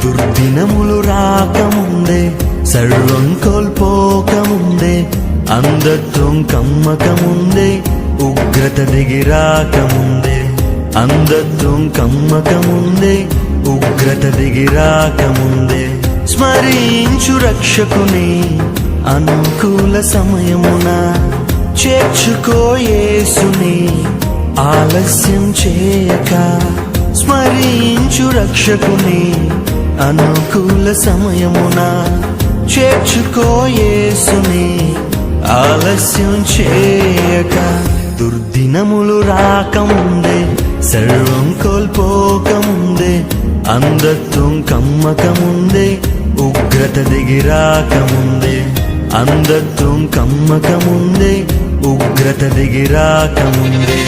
దుర్దినములు రాకముందే, సర్వం కోల్పోకముందే, అంధత్వం కమ్మకముందే, ఉగ్రత దిగిరాకముందే, అంధత్వం కమ్మకముందే, ఉగ్రత దిగిరాకముందే, స్మరించు రక్షకుని అనుకూల సమయమున, చేర్చుకో యేసుని ఆలస్యం చేయక. స్మరించు రక్షకుని అనుకూల సమయమున, చేర్చుకో యేసుని ఆలస్యం చేయక. దుర్దినములు రాకముందే, సర్వం కోల్పోకముందే, అంధత్వం కమ్మకముందే, ఉగ్రత దిగిరాకముందే, అంధత్వం కమ్మకముందే, ఉగ్రత దిగిరాకముందే.